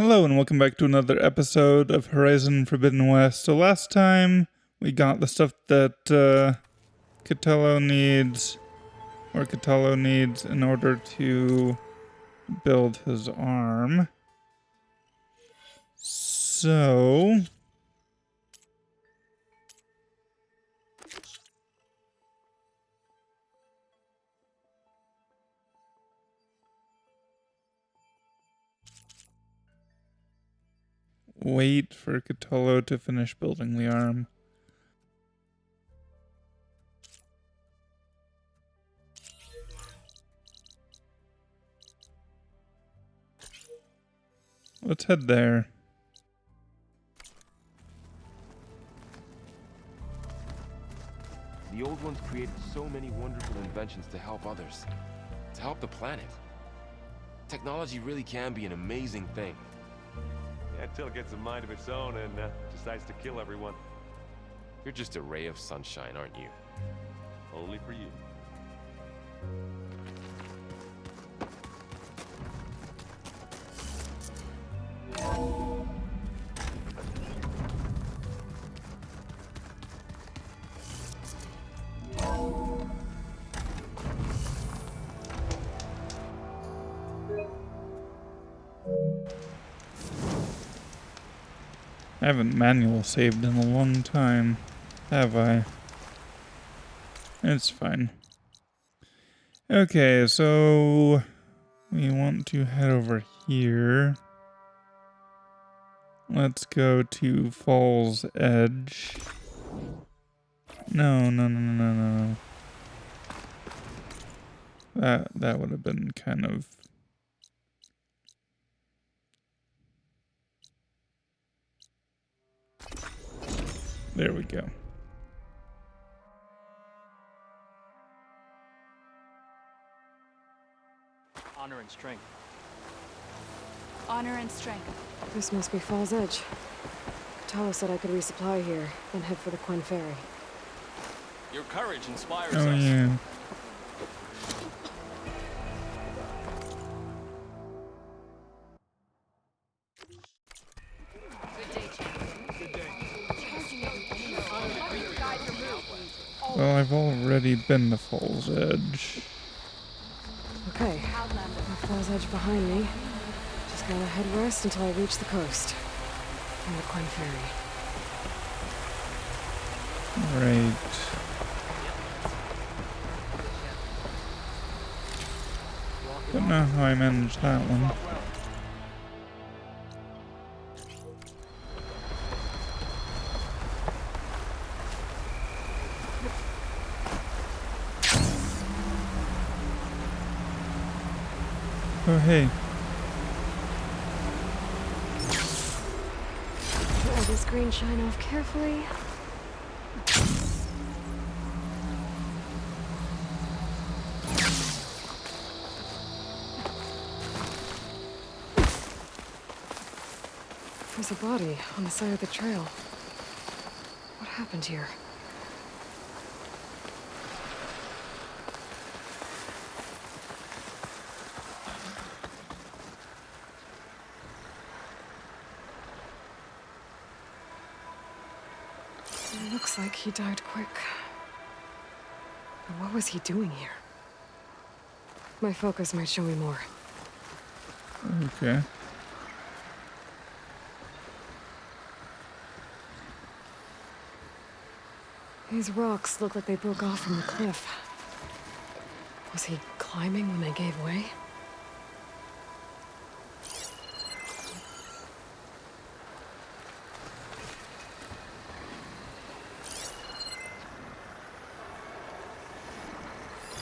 Hello and welcome back to another episode of Horizon Forbidden West. So last time we got the stuff that Catello needs in order to build his arm. So wait for Catello to finish building the arm. Let's head there. The old ones created so many wonderful inventions to help others, to help the planet. Technology really can be an amazing thing. Yeah, until it gets a mind of its own and decides to kill everyone. You're just a ray of sunshine, aren't you? Only for you. I haven't manual saved in a long time, have I? It's fine. Okay, so we want to head over here. Let's go to Falls Edge. No. That would have been kind of... There we go. Honor and strength. Honor and strength. This must be Falls Edge. Catello said I could resupply here, then head for the Quinn Ferry. Your courage inspires Oh, us. yeah. Well, I've already been to Falls Edge. Okay, with Falls Edge behind me. Just gotta head west until I reach the coast. And the Quinn Ferry. Right. Don't know how I managed that one. Oh, hey. Let this green shine off carefully. There's a body on the side of the trail. What happened here? It looks like he died quick. But what was he doing here? My focus might show me more. Okay. These rocks look like they broke off from the cliff. Was he climbing when they gave way?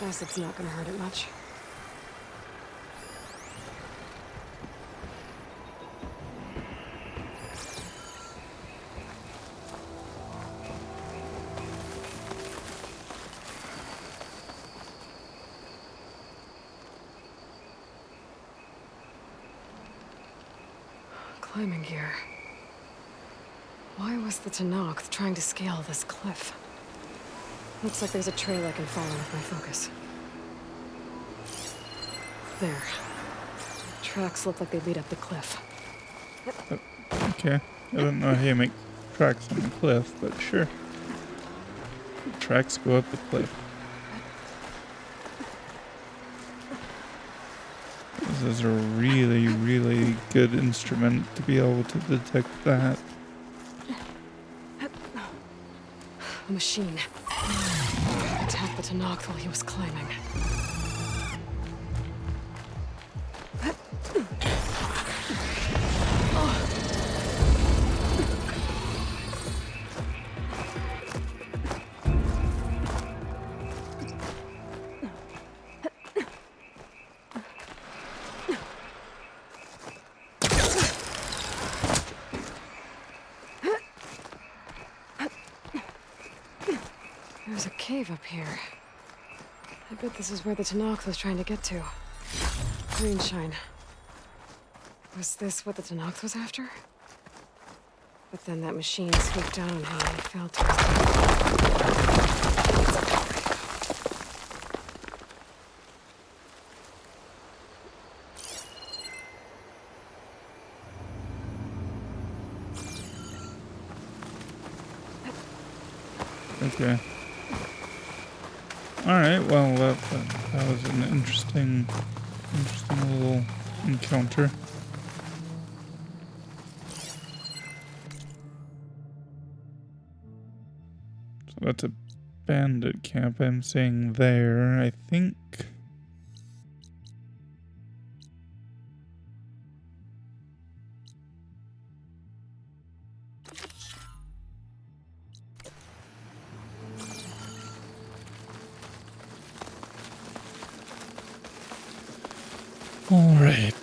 Acid's not gonna hurt it much. Climbing gear. Why was the Tanakh trying to scale this cliff? Looks like there's a trail I can follow with my focus. There. Tracks look like they lead up the cliff. Okay. I don't know how you make tracks on the cliff, but sure. Tracks go up the cliff. This is a really, really good instrument to be able to detect that. A machine. Attacked the Tanakh while he was climbing. There's a cave up here. I bet this is where the Tanakh was trying to get to. Green shine. Was this what the Tanakh was after? But then that machine swooped down on him and he fell to his death. Okay. Alright, well, that was an interesting little encounter. So that's a bandit camp I'm seeing there, I think. All right.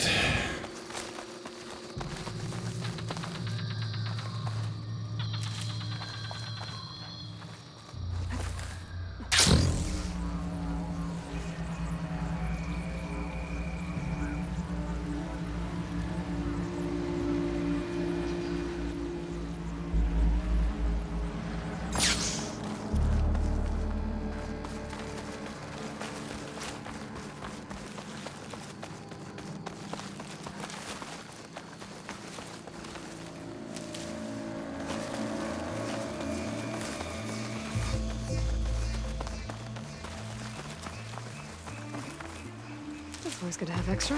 It's always good to have extra.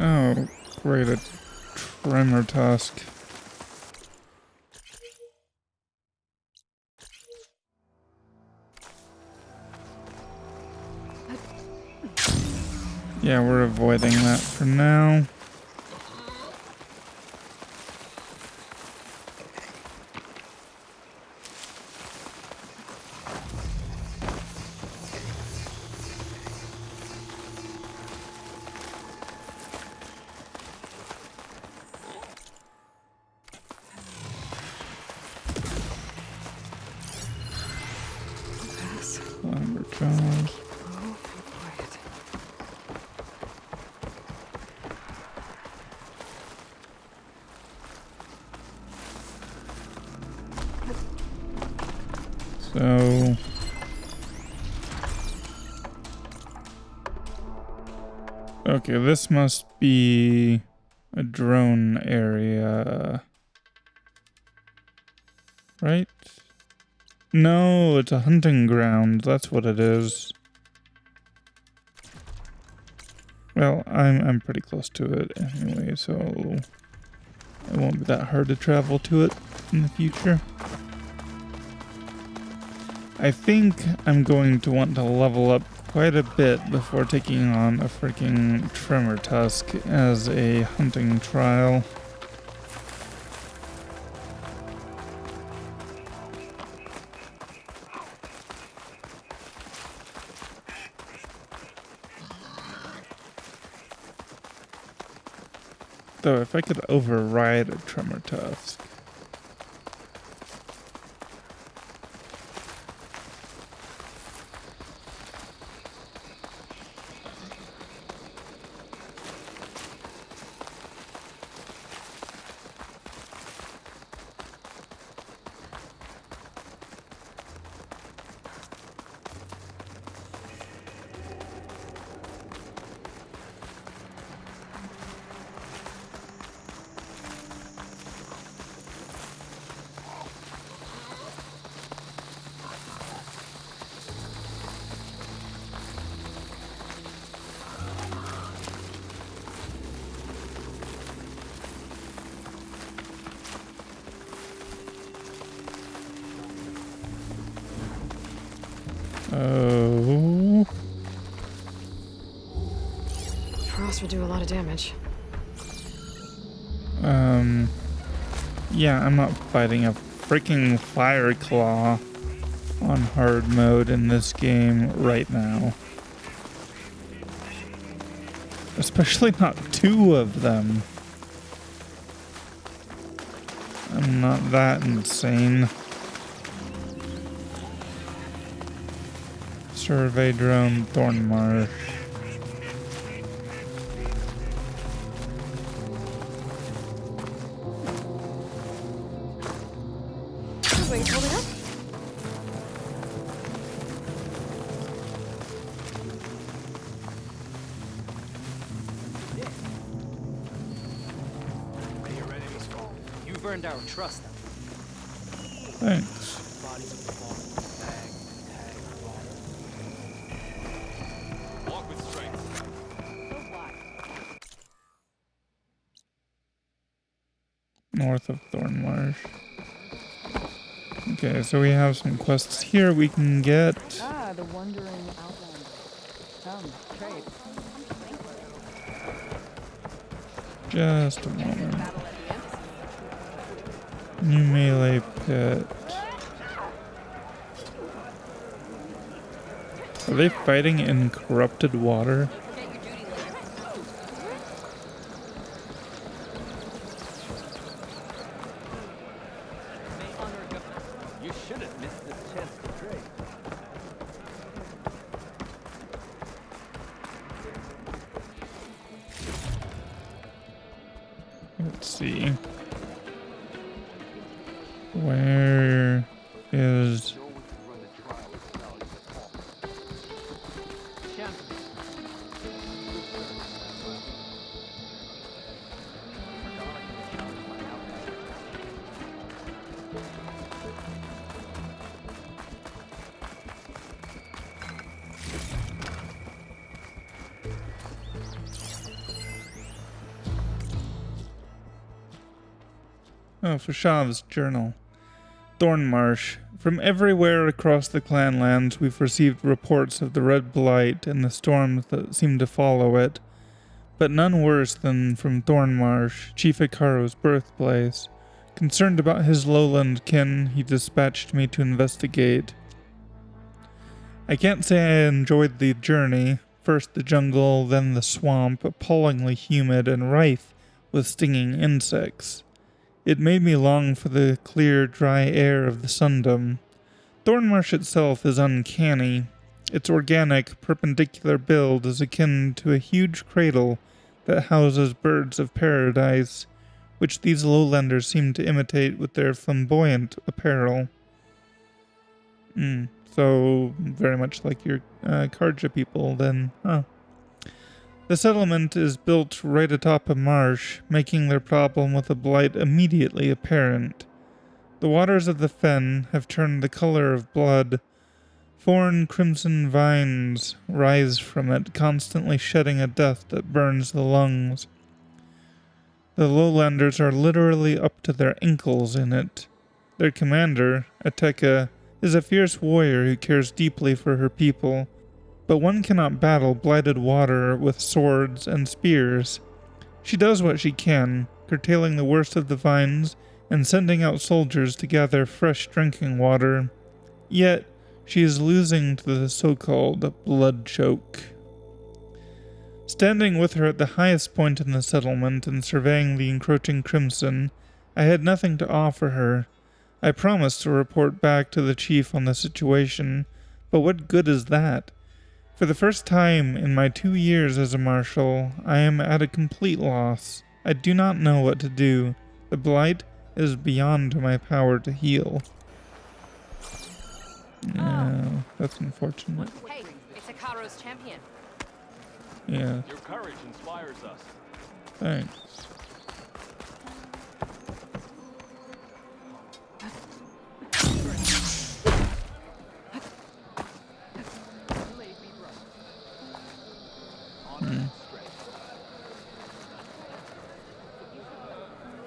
Oh, great, a tremor tusk. Yeah, we're avoiding that for now. Pass. Climber jaws. Oh, and quiet. So okay, this must be a drone area, right? No, it's a hunting ground. That's what it is. Well, I'm pretty close to it anyway, so it won't be that hard to travel to it in the future. I think I'm going to want to level up quite a bit before taking on a freaking tremor tusk as a hunting trial. Though if I could override a tremor tusk. Oh. Frost would do a lot of damage. Yeah, I'm not fighting a freaking fire claw on hard mode in this game right now. Especially not two of them. I'm not that insane. Survey drone, Thornmarsh. Wait, holding up? May your enemies fall. You've earned our trust. Thanks. Bodies of the fallen. Tag, walk with strength. North of Thornmarsh. Okay, so we have some quests here we can get. Ah, the wandering outlander. Come, trade. Just a moment. New melee pit. Are they fighting in corrupted water? You should have missed this chance to trade. Let's see. Where is... Oh, Fashav's journal. Thornmarsh. From everywhere across the Clanlands, we've received reports of the Red Blight and the storms that seem to follow it, but none worse than from Thornmarsh, Chief Ikaro's birthplace. Concerned about his lowland kin, he dispatched me to investigate. I can't say I enjoyed the journey. First the jungle, then the swamp, appallingly humid and rife with stinging insects. It made me long for the clear, dry air of the Sundom. Thornmarsh itself is uncanny. Its organic, perpendicular build is akin to a huge cradle that houses birds of paradise, which these lowlanders seem to imitate with their flamboyant apparel. So, very much like your Karja people, then, huh? The settlement is built right atop a marsh, making their problem with the blight immediately apparent. The waters of the fen have turned the color of blood. Foreign crimson vines rise from it, constantly shedding a death that burns the lungs. The lowlanders are literally up to their ankles in it. Their commander, Ateka, is a fierce warrior who cares deeply for her people. But one cannot battle blighted water with swords and spears. She does what she can, curtailing the worst of the vines and sending out soldiers to gather fresh drinking water. Yet, she is losing to the so-called blood choke. Standing with her at the highest point in the settlement and surveying the encroaching crimson, I had nothing to offer her. I promised to report back to the chief on the situation, but what good is that? For the first time in my 2 years as a marshal, I am at a complete loss. I do not know what to do. The blight is beyond my power to heal. Yeah, that's unfortunate. Hey, it's Ikaro's champion. Yeah, Your courage inspires us. thanks.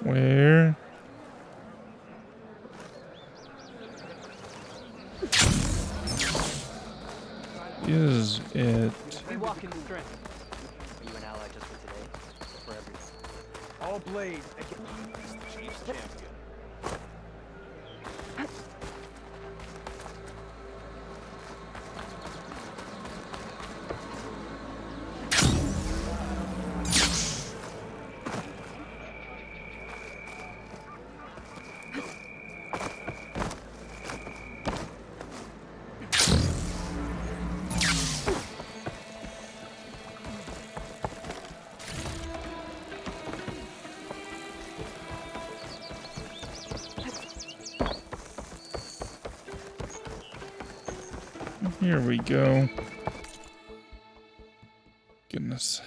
Where is it? We walk in strength. Are you an ally just for today? Or for everything? All blades. He's the Chief's champion. Here we go. Goodness.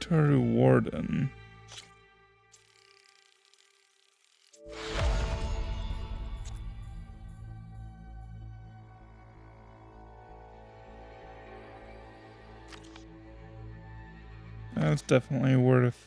Taru Warden. That's definitely worth.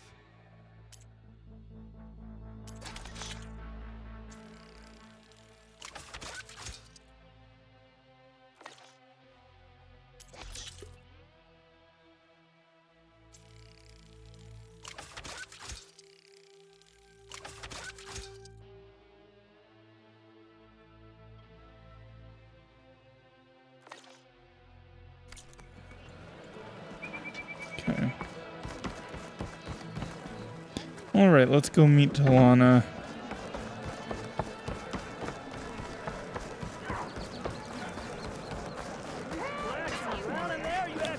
Okay. Alright, let's go meet Talana.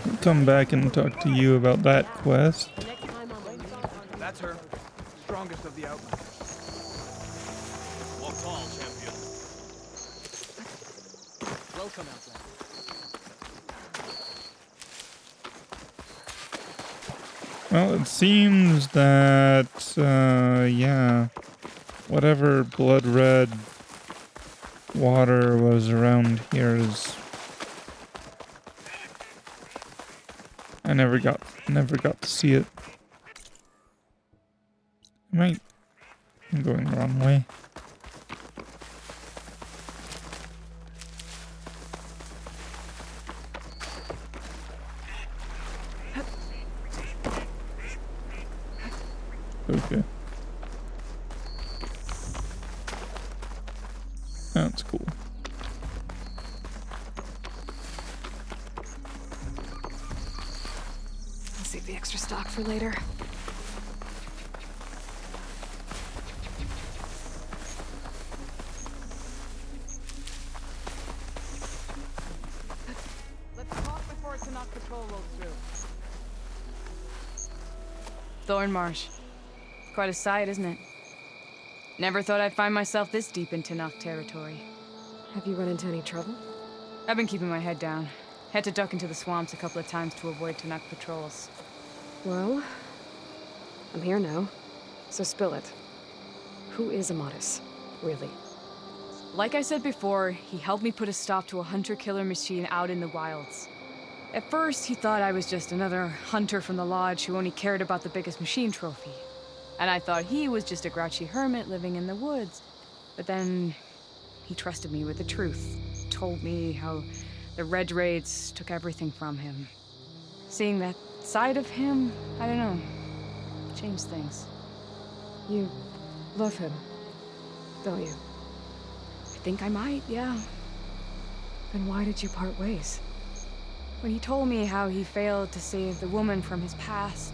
We'll come back and talk to you about that quest. That's her. Strongest of the outlaws. Walk tall, champion. Welcome, Outlander. Well, it seems that, yeah, whatever blood red water was around here is... I never got to see it. I'm going the wrong way. Okay. That's cool. I'll save the extra stock for later. Let's talk before Tanakh Patrol rolls through. Thornmarsh. Quite a sight, isn't it? Never thought I'd find myself this deep in Tanakh territory. Have you run into any trouble? I've been keeping my head down. Had to duck into the swamps a couple of times to avoid Tanakh patrols. Well, I'm here now, so spill it. Who is Amatis, really? Like I said before, he helped me put a stop to a hunter-killer machine out in the wilds. At first, he thought I was just another hunter from the lodge who only cared about the biggest machine trophy. And I thought he was just a grouchy hermit living in the woods. But then, He trusted me with the truth. Told me how the Red Raids took everything from him. Seeing that side of him, I don't know, changed things. You love him, don't you? I think I might, yeah. Then why did you part ways? When he told me how he failed to save the woman from his past,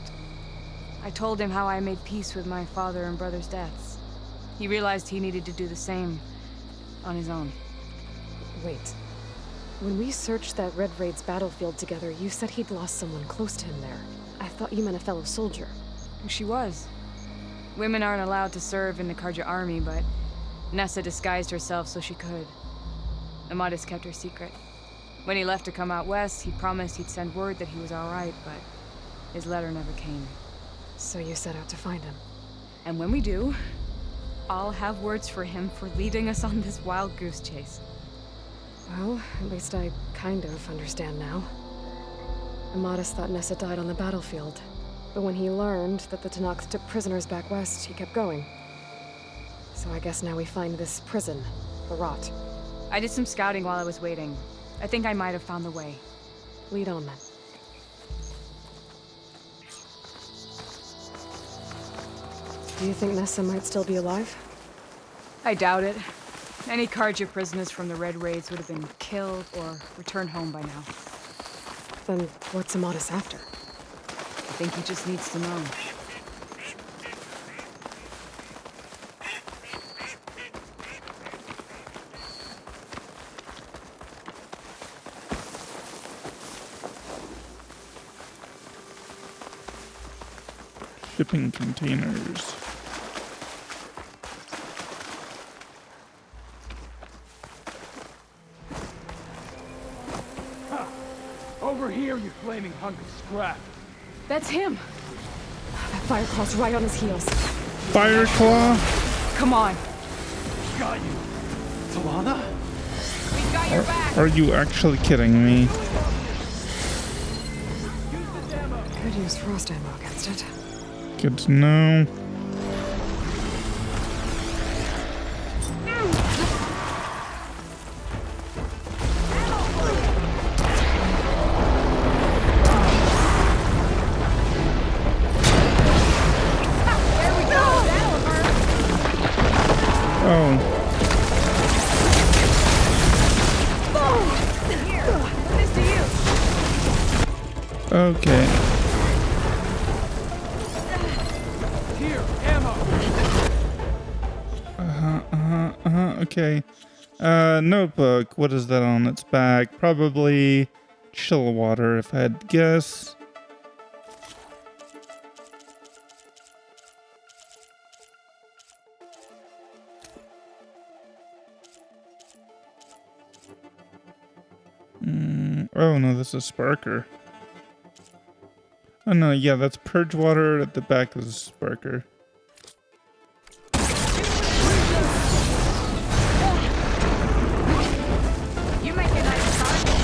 I told him how I made peace with my father and brother's deaths. He realized he needed to do the same on his own. Wait. When we searched that Red Raid's battlefield together, you said he'd lost someone close to him there. I thought you meant a fellow soldier. She was. Women aren't allowed to serve in the Karja army, but Nessa disguised herself so she could. Amadis kept her secret. When he left to come out west, he promised he'd send word that he was all right, but his letter never came. So you set out to find him. And when we do, I'll have words for him for leading us on this wild goose chase. Well, at least I kind of understand now. Amadis thought Nessa died on the battlefield, but when he learned that the Tenakth took prisoners back west, he kept going. So I guess now we find this prison, the Rot. I did some scouting while I was waiting. I think I might have found the way. Lead on then. Do you think Nessa might still be alive? I doubt it. Any Karja prisoners from the Red Raids would have been killed or returned home by now. Then what's Amadis after? I think he just needs to know. Shipping containers. Over here, you flaming hunk of scrap. That's him! That Fireclaw's right on his heels. Fireclaw? Come on! Got you. Talana? We've got your back! Are you actually kidding me? Could use frost ammo against it. Good to know. Okay. Here, ammo. Okay. Notebook. What is that on its back? Probably chill water, if I had to guess. Oh no, this is Sparker. Oh no, yeah, that's purge water at the back of the Sparker. You make a nice target.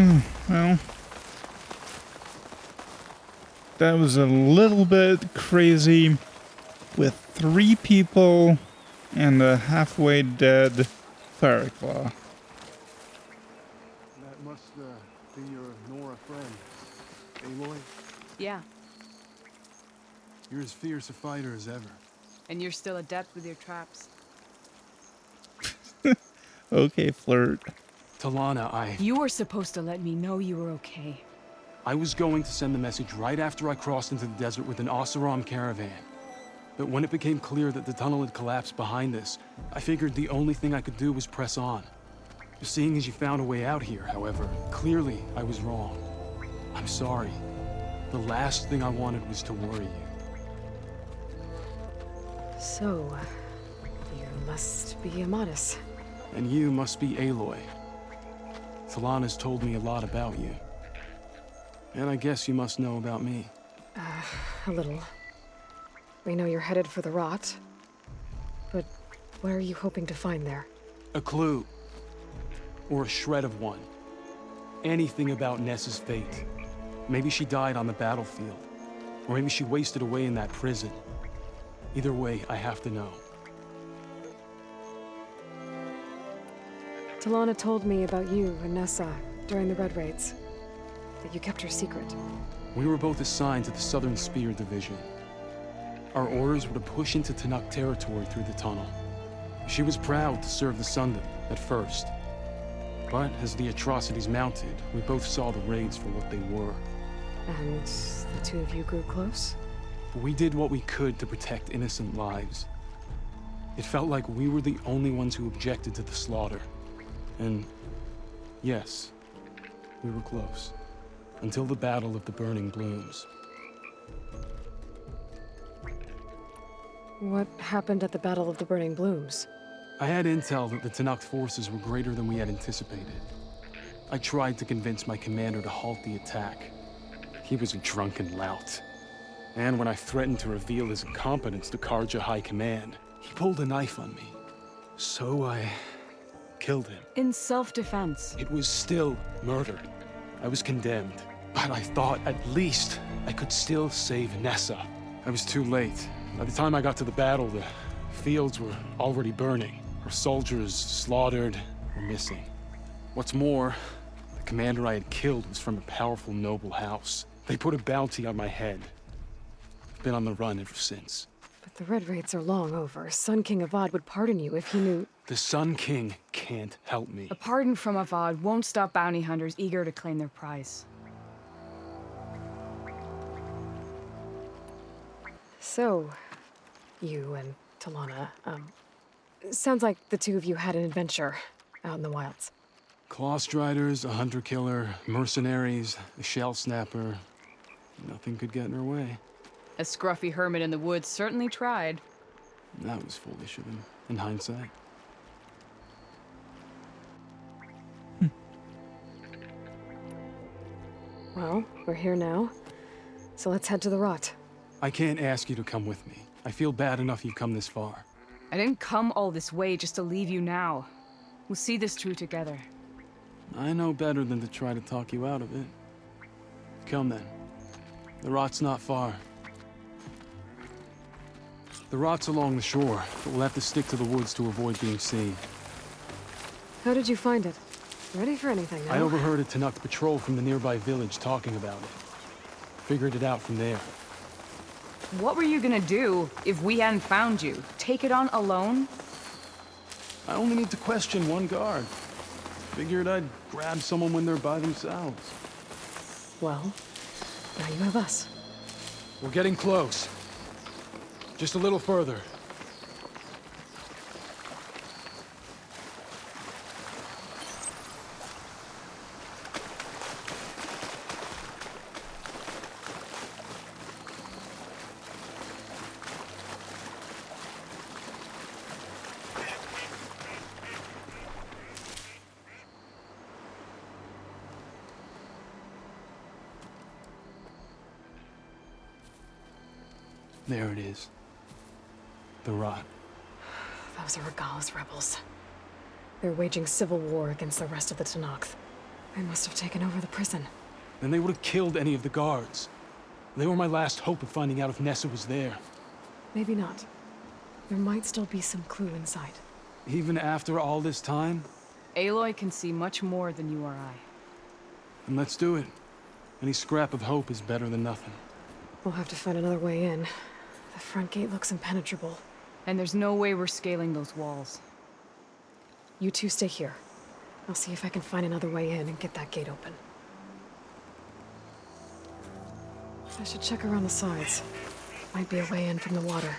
Well, that was a little bit crazy with 3 people and a halfway dead Fireclaw. That must be your Nora friend, Aloy. Yeah, You're as fierce a fighter as ever. and you're still adept with your traps. Okay, flirt. Talana, You were supposed to let me know you were okay. I was going to send the message right after I crossed into the desert with an Oseram caravan. But when it became clear that the tunnel had collapsed behind us, I figured the only thing I could do was press on. Seeing as you found a way out here, however, clearly I was wrong. I'm sorry. The last thing I wanted was to worry you. So, you must be Amadis. And you must be Aloy. Talana's told me a lot about you. And I guess you must know about me. A little. We know you're headed for the rot. But what are you hoping to find there? A clue. Or a shred of one. Anything about Nessa's fate. Maybe she died on the battlefield. Or maybe she wasted away in that prison. Either way, I have to know. Talana told me about you and Nessa during the Red Raids. That you kept her secret. We were both assigned to the Southern Spear Division. Our orders were to push into Tanakh territory through the tunnel. She was proud to serve the Sundom at first. But as the atrocities mounted, we both saw the raids for what they were. And the two of you grew close? We did what we could to protect innocent lives. It felt like we were the only ones who objected to the slaughter. And yes, we were close. Until the Battle of the Burning Blooms. What happened at the Battle of the Burning Blooms? I had intel that the Tanakh forces were greater than we had anticipated. I tried to convince my commander to halt the attack. He was a drunken lout. And when I threatened to reveal his incompetence to Karja High Command, he pulled a knife on me. So I killed him. In self-defense. It was still murder. I was condemned. But I thought at least I could still save Nessa. I was too late. By the time I got to the battle, the fields were already burning. Our soldiers slaughtered or missing. What's more, the commander I had killed was from a powerful noble house. They put a bounty on my head. I've been on the run ever since. But the Red Raids are long over. Sun King Avad would pardon you if he knew... The Sun King can't help me. A pardon from Avad won't stop bounty hunters eager to claim their prize. So, you and Talana, sounds like the two of you had an adventure out in the wilds. Clawstriders, a hunter-killer, mercenaries, a shell snapper. Nothing could get in her way. A scruffy hermit in the woods certainly tried. That was foolish of him, in hindsight. Well, we're here now, so let's head to the rot. I can't ask you to come with me. I feel bad enough you've come this far. I didn't come all this way just to leave you now. We'll see this through together. I know better than to try to talk you out of it. Come then. The rot's not far. The rot's along the shore, but we'll have to stick to the woods to avoid being seen. How did you find it? Ready for anything, no? I overheard a Tanakh patrol from the nearby village talking about it. Figured it out from there. What were you gonna do if we hadn't found you? Take it on alone? I only need to question one guard. Figured I'd grab someone when they're by themselves. Well, now you have us. We're getting close. Just a little further. There it is. The rot. Those are Regala's rebels. They're waging civil war against the rest of the Tanakh. They must have taken over the prison. Then they would have killed any of the guards. They were my last hope of finding out if Nessa was there. Maybe not. There might still be some clue inside. Even after all this time? Aloy can see much more than you or I. Then let's do it. Any scrap of hope is better than nothing. We'll have to find another way in. The front gate looks impenetrable. And there's no way we're scaling those walls. You two stay here. I'll see if I can find another way in and get that gate open. I should check around the sides. Might be a way in from the water.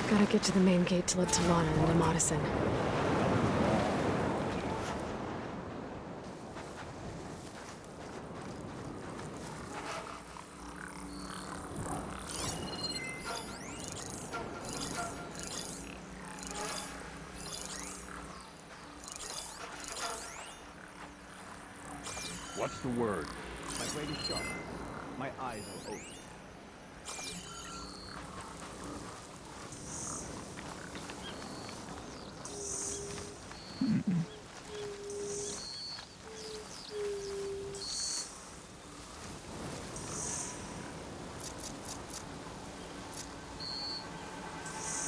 Gotta get to the main gate to let Talana into Madison. What's the word? My blade is sharp. My eyes are open.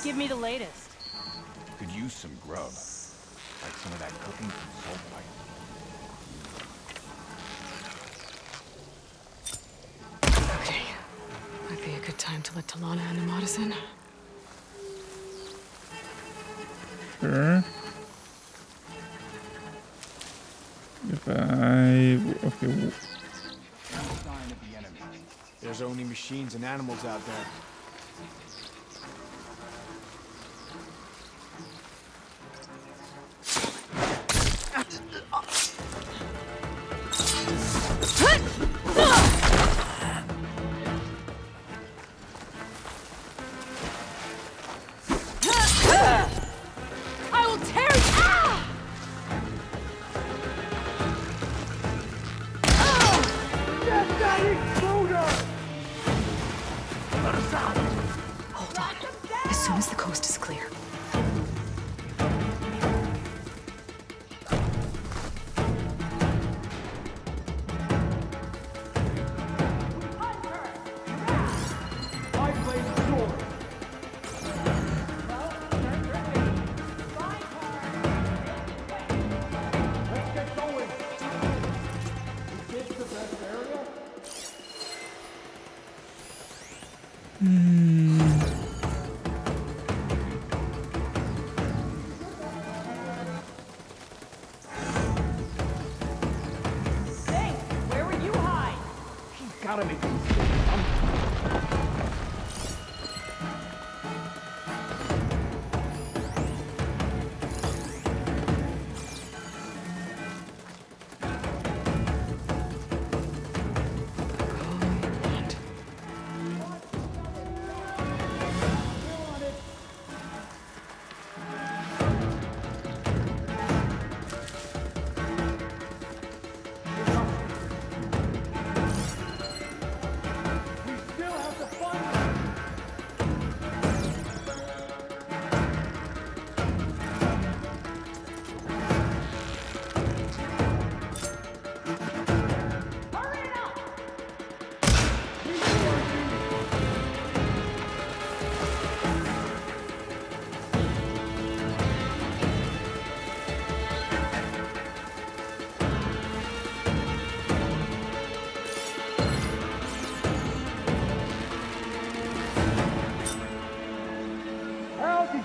Give me the latest. Could use some grub. Like some of that cooking from Sulfite. Okay. Might be a good time to let Talana into Madison. Sure. If I... Okay. No sign of the enemy. There's only machines and animals out there. I will tear you! Ah! Hold on. As soon as the coast is clear. Where were you hide? Gotta be.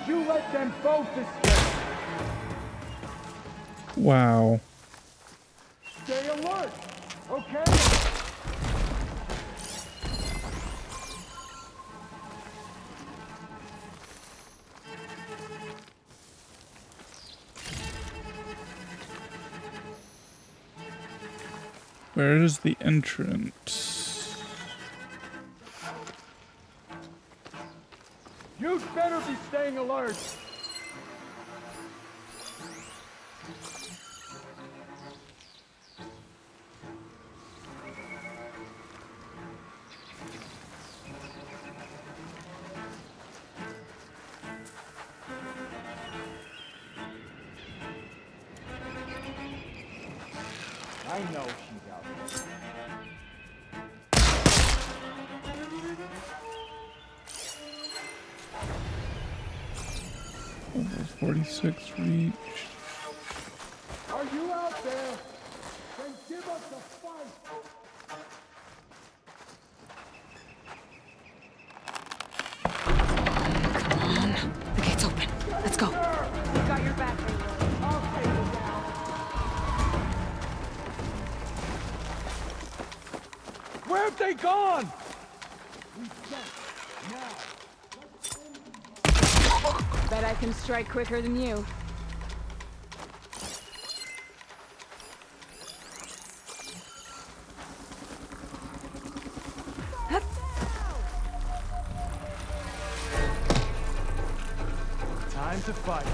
You let them both escape. Wow. Stay alert, okay? Where is the entrance? You'd better be staying alert. I know she's out there. Almost 46 reach. Are you out there? Then give us a fight. Come on. The gate's open. Let's go. We got your back, Aloy. I'll take you down. Where have they gone? Bet I can strike quicker than you. Time to fight.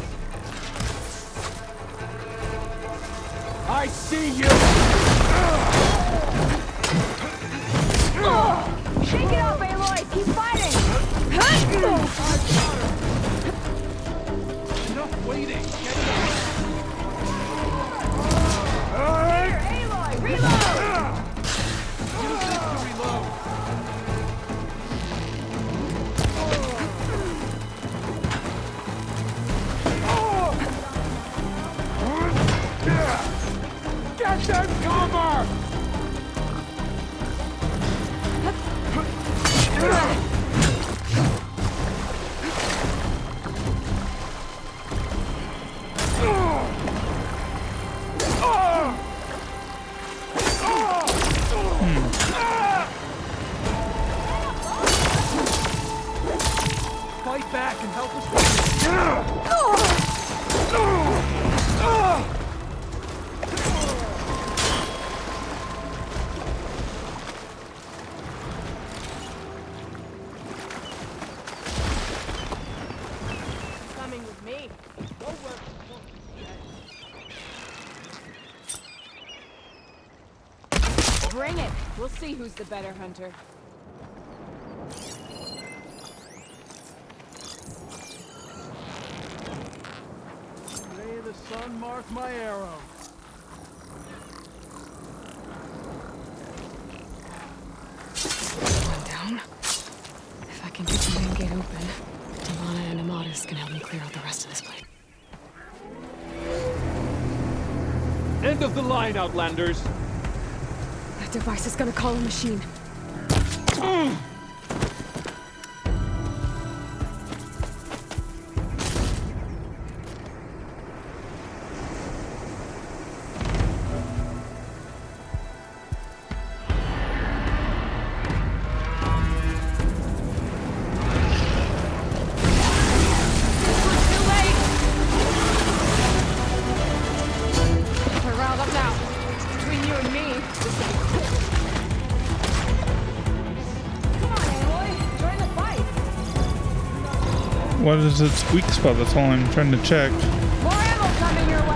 I see you! Shake it off, Aloy! Keep fighting! Enough waiting! Here, Aloy! Reload! Use this to reload! Get them cover! Fight back and help us. Coming with me. Bring it. We'll see who's the better hunter. May the sun mark my arrow. One down. If I can get the main gate open, Delana and Amatis can help me clear out the rest of this place. End of the line, Outlanders. That device is gonna call a machine. We're riled up now. Between you and me, this ain't quick. Come on, Aloy. Join the fight. What is its weak spot? That's all I'm trying to check. More ammo coming your way.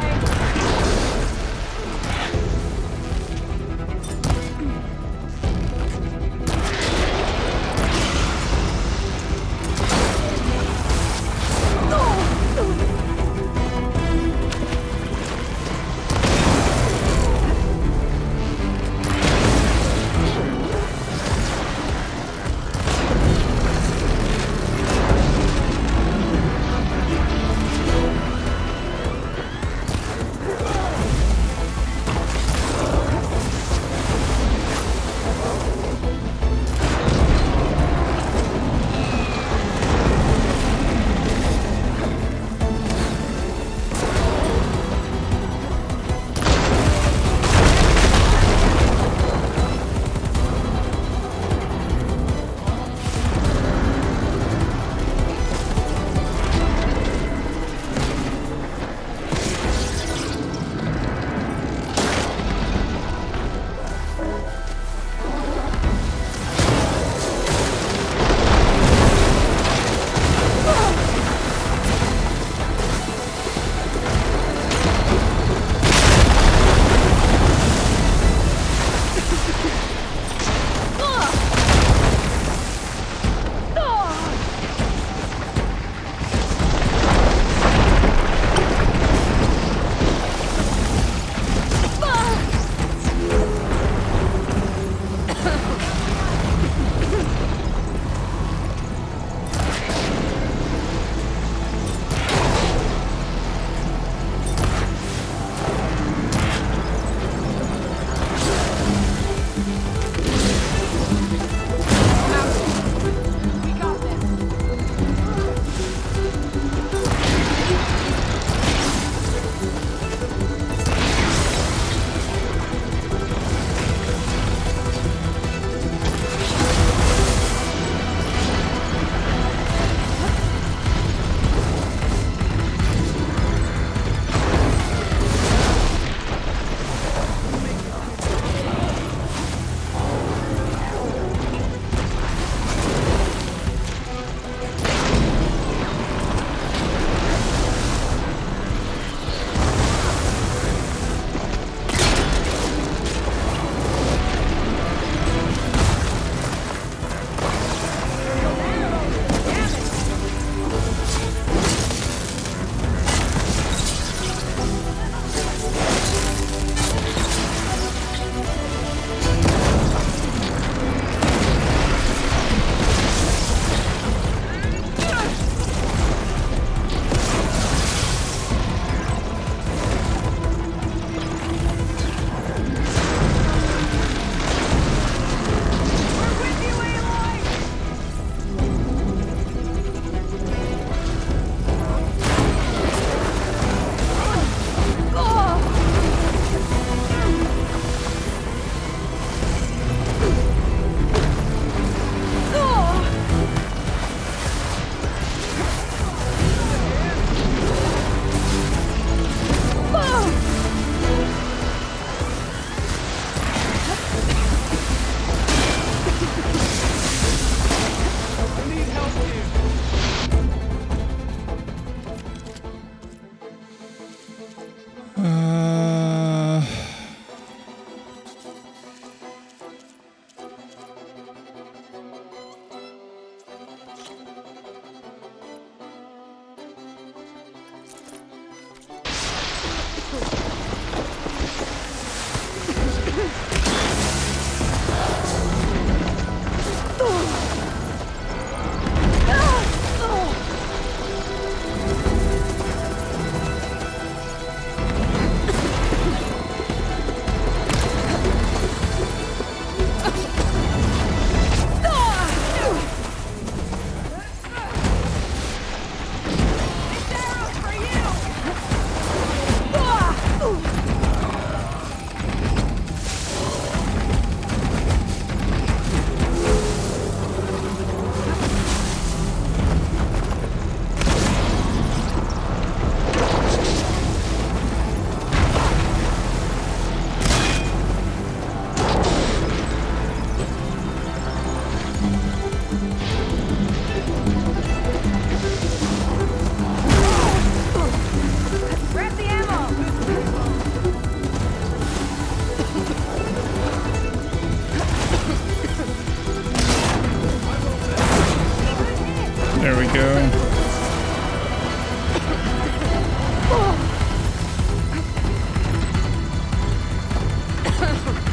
There we go.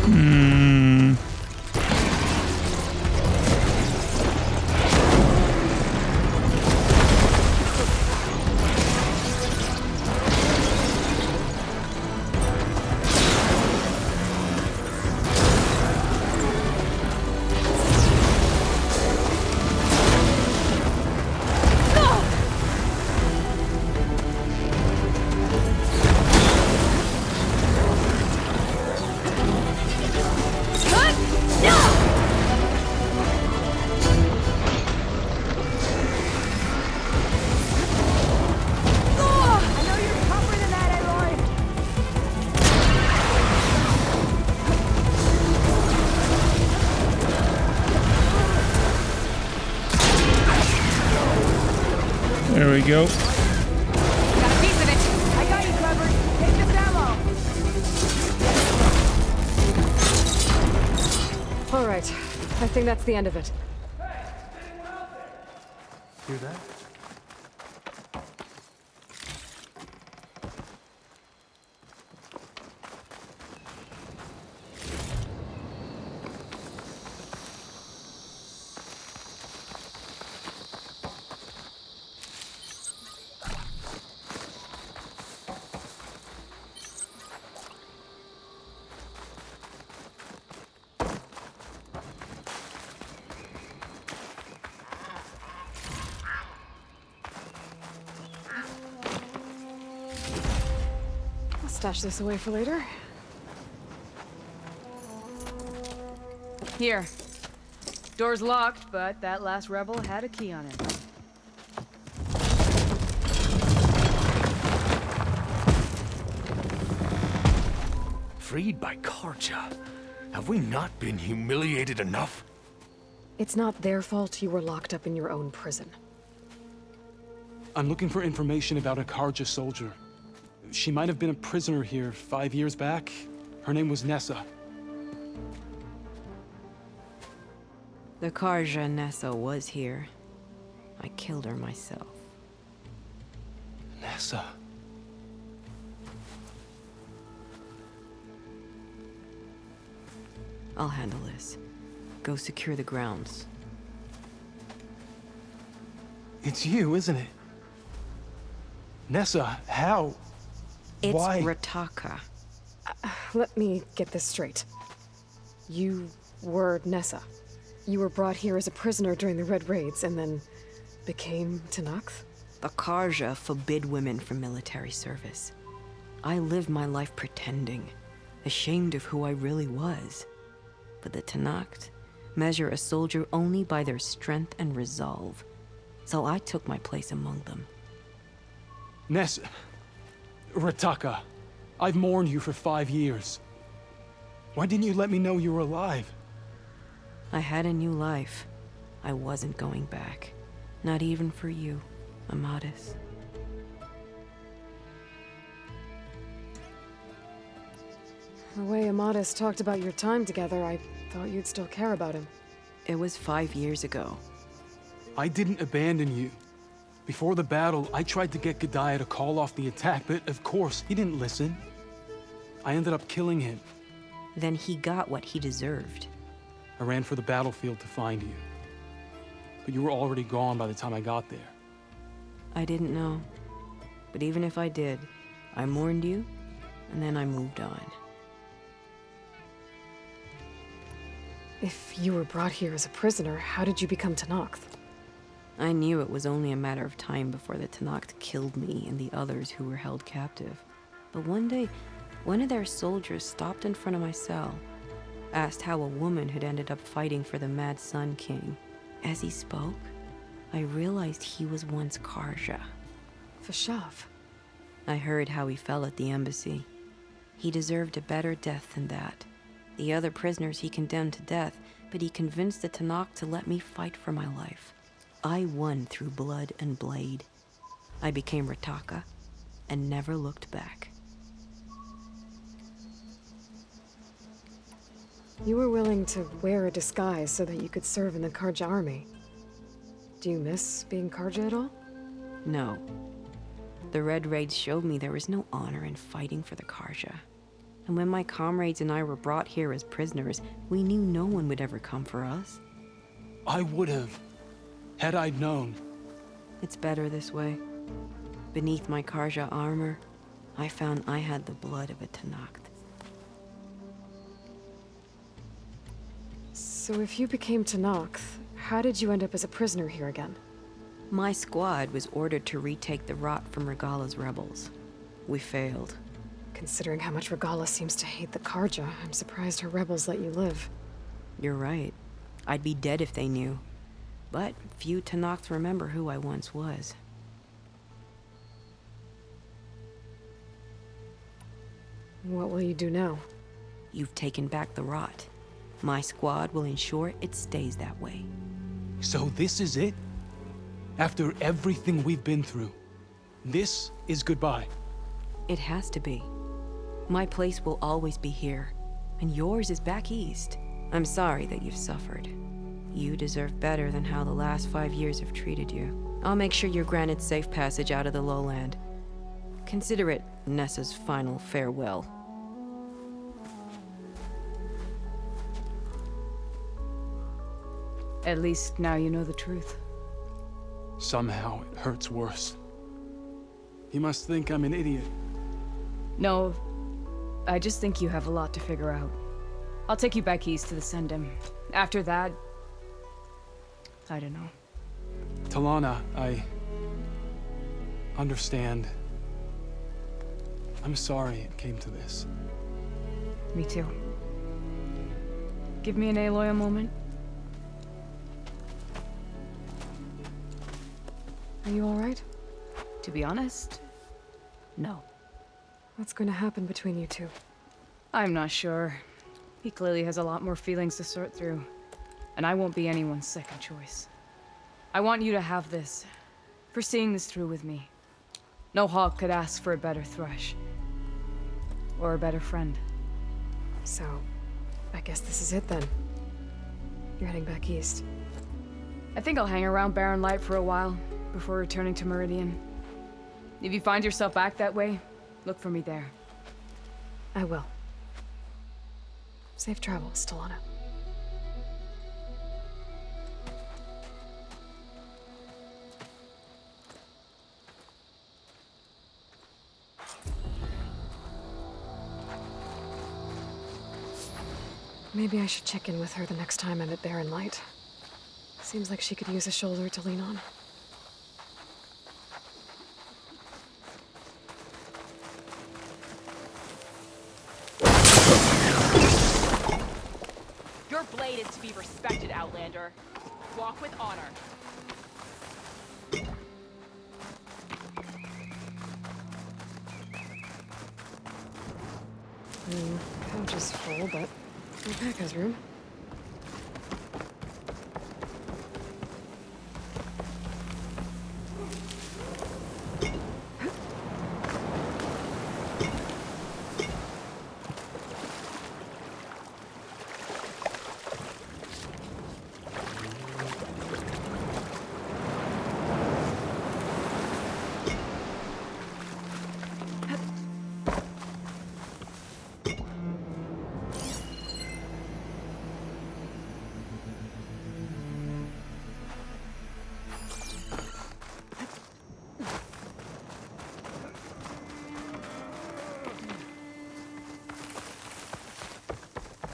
Hmm. There we go. Got a piece of it. I got you covered. Take this ammo. All right. I think that's the end of it. Hear that? I'll stash this away for later. Here. Door's locked, but that last rebel had a key on it. Freed by Karja? Have we not been humiliated enough? It's not their fault you were locked up in your own prison. I'm looking for information about a Karja soldier. She might have been a prisoner here 5 years back. Her name was Nessa. The Karja Nessa was here. I killed her myself. Nessa. I'll handle this. Go secure the grounds. It's you, isn't it? Nessa, how? It's Why? Rataka. Let me get this straight. You were Nessa. You were brought here as a prisoner during the Red Raids and then became Tenakth? The Karja forbid women from military service. I lived my life pretending, ashamed of who I really was. But the Tenakth measure a soldier only by their strength and resolve. So I took my place among them. Nessa. Rataka. I've mourned you for 5 years. Why didn't you let me know you were alive? I had a new life. I wasn't going back. Not even for you, Amadis. The way Amadis talked about your time together, I thought you'd still care about him. It was 5 years ago. I didn't abandon you. Before the battle, I tried to get G'daiah to call off the attack, but of course, he didn't listen. I ended up killing him. Then he got what he deserved. I ran for the battlefield to find you. But you were already gone by the time I got there. I didn't know. But even if I did, I mourned you, and then I moved on. If you were brought here as a prisoner, how did you become Tenakth? I knew it was only a matter of time before the Tenakth killed me and the others who were held captive. But one day, one of their soldiers stopped in front of my cell, asked how a woman had ended up fighting for the Mad Sun King. As he spoke, I realized he was once Karja. Vashav. I heard how he fell at the embassy. He deserved a better death than that. The other prisoners he condemned to death, but he convinced the Tenakth to let me fight for my life. I won through blood and blade. I became Rataka and never looked back. You were willing to wear a disguise so that you could serve in the Karja army. Do you miss being Karja at all? No. The Red Raids showed me there was no honor in fighting for the Karja. And when my comrades and I were brought here as prisoners, we knew no one would ever come for us. I would have, had I known. It's better this way. Beneath my Karja armor, I found I had the blood of a Tenakth. So if you became Tenakth, how did you end up as a prisoner here again? My squad was ordered to retake the rot from Regala's rebels. We failed. Considering how much Regala seems to hate the Karja, I'm surprised her rebels let you live. You're right. I'd be dead if they knew. But few Tenakths remember who I once was. What will you do now? You've taken back the rot. My squad will ensure it stays that way. So this is it? After everything we've been through, this is goodbye. It has to be. My place will always be here, and yours is back east. I'm sorry that you've suffered. You deserve better than how the last 5 years have treated you. I'll make sure you're granted safe passage out of the lowland. Consider it Nessa's final farewell. At least now you know the truth. Somehow it hurts worse. He must think I'm an idiot. No, I just think you have a lot to figure out. I'll take you back east to the Sendem. After that, I don't know. Talana, I understand. I'm sorry it came to this. Me too. Give me an Aloy a moment. Are you alright? To be honest, no. What's going to happen between you two? I'm not sure. He clearly has a lot more feelings to sort through. And I won't be anyone's second choice. I want you to have this, for seeing this through with me. No hawk could ask for a better thrush. Or a better friend. So, I guess this is it then. You're heading back east. I think I'll hang around Barren Light for a while, before returning to Meridian. If you find yourself back that way, look for me there. I will. Safe travels, Talana. Maybe I should check in with her the next time I'm at Barren Light. Seems like she could use a shoulder to lean on. Your blade is to be respected, Outlander. Walk with honor. Pouch is full, but my pack has room.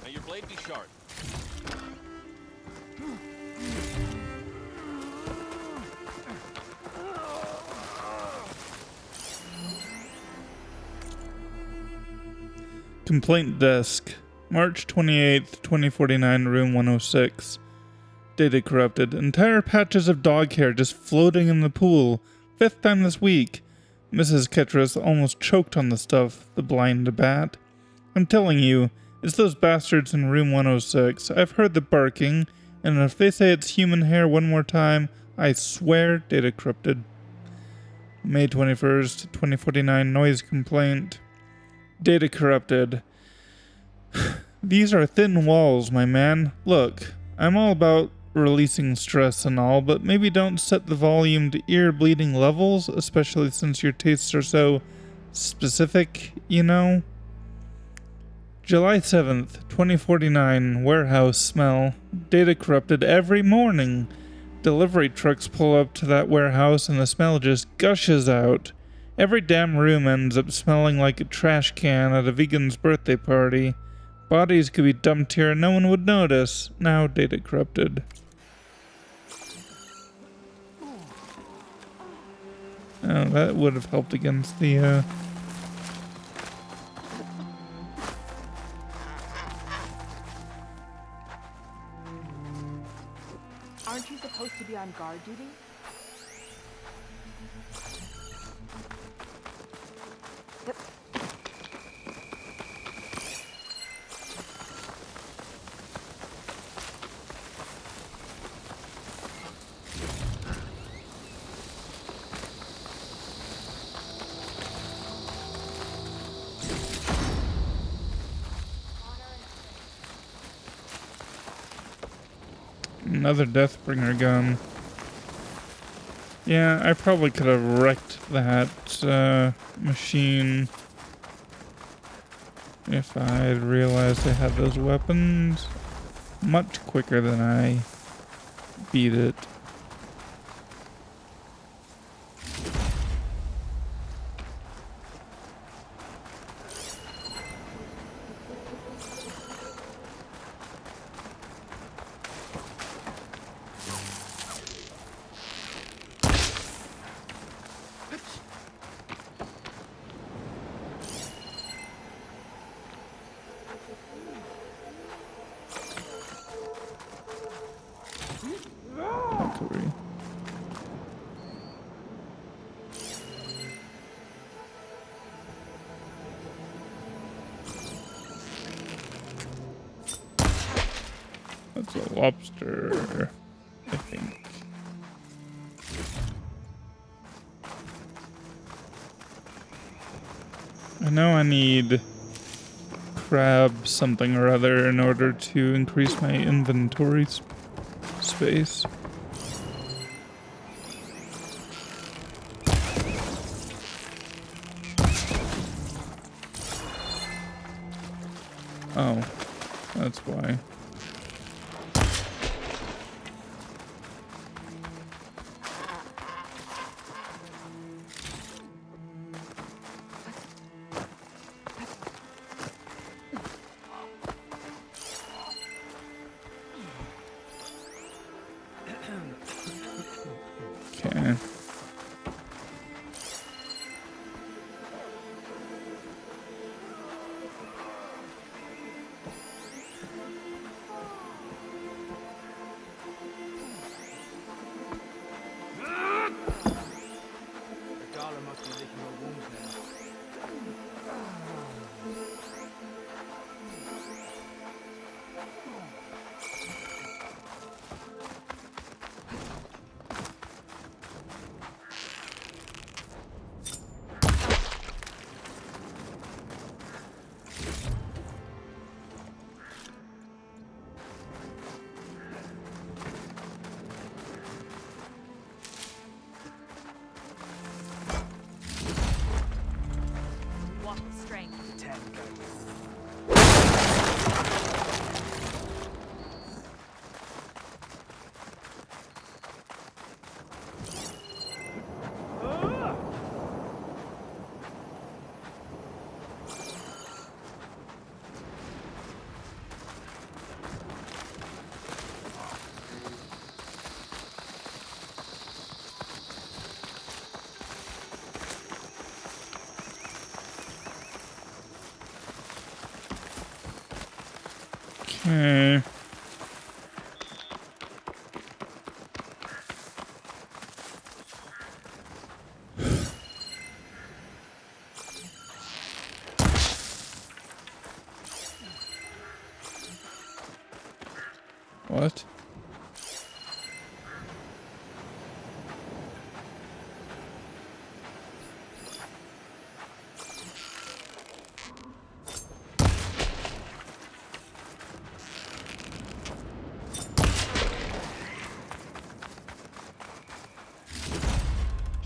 May your blade be sharp. Complaint Desk, March 28th, 2049, room 106. Data corrupted. Entire patches of dog hair just floating in the pool. 5th time this week. Mrs. Ketras almost choked on the stuff, the blind bat. I'm telling you, it's those bastards in room 106. I've heard the barking, and if they say it's human hair one more time, I swear data corrupted. May 21st, 2049, noise complaint. Data corrupted. These are thin walls, my man. Look, I'm all about releasing stress and all, but maybe don't set the volume to ear bleeding levels, especially since your tastes are so specific, you know? July 7th, 2049, warehouse smell. Data corrupted every morning. Delivery trucks pull up to that warehouse and the smell just gushes out. Every damn room ends up smelling like a trash can at a vegan's birthday party. Bodies could be dumped here and no one would notice. Now data corrupted. Oh, that would have helped against the, Aren't you supposed to be on guard duty? Another Deathbringer gun. Yeah, I probably could have wrecked that machine if I had realized I had those weapons much quicker than I beat it. Valkyrie. That's a lobster, I think. I know I need crab something or other in order to increase my inventory space. Oh, that's why. Okay. Walk with strength. Okay. What?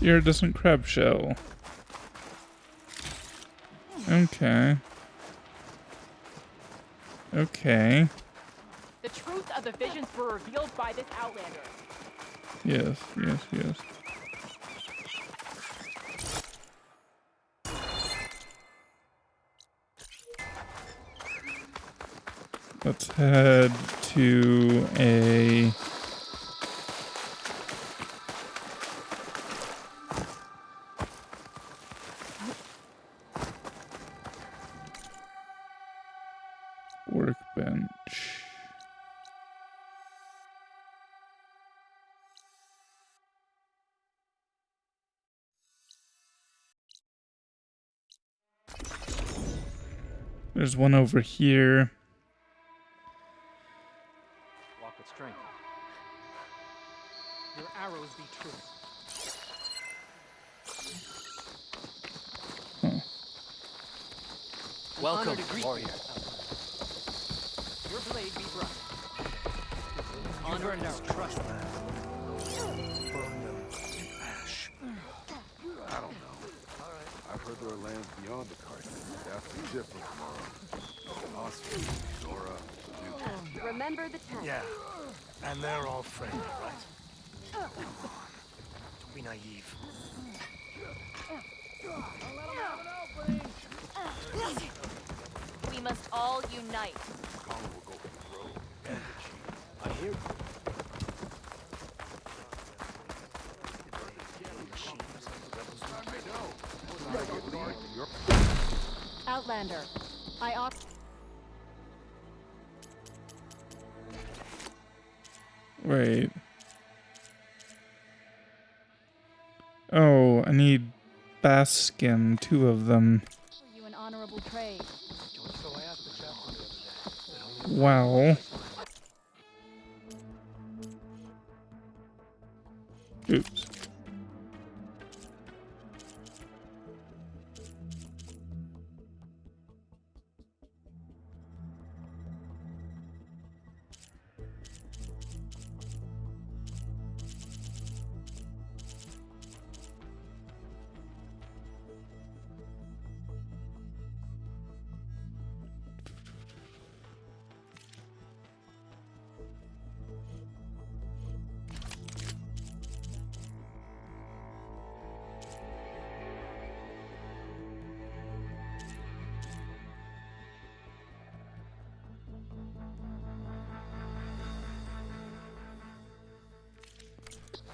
Iridescent crab shell. Okay. Okay. The truth of the visions were revealed by this Outlander. Yes, yes, yes. Let's head to a... workbench. There's one over here. Walk with strength. Your arrows be true. Welcome, warrior. Your blade be bright. Honor and trust. Burn them in ash. I don't know. I've heard there are lands beyond the Carthan. That's different tomorrow. Oscar, Zora, Duke. Remember the tent. Yeah, and they're all friendly, right? Don't be naive. We must all unite. Connor will go for the road and the chief. I hear you. Outlander, I ought. Wait. Oh, I need bass skin, 2 of them. You an honorable trade. So I asked the chaplain the other day. Wow. Oops.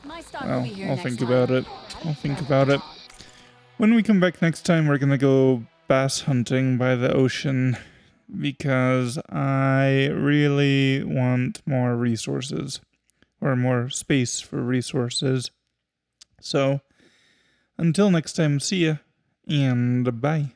My stock will Well, be here I'll next think time. about it. I'll think about it. When we come back next time, we're gonna go bass hunting by the ocean because I really want more resources or more space for resources. So, until next time, see ya and bye.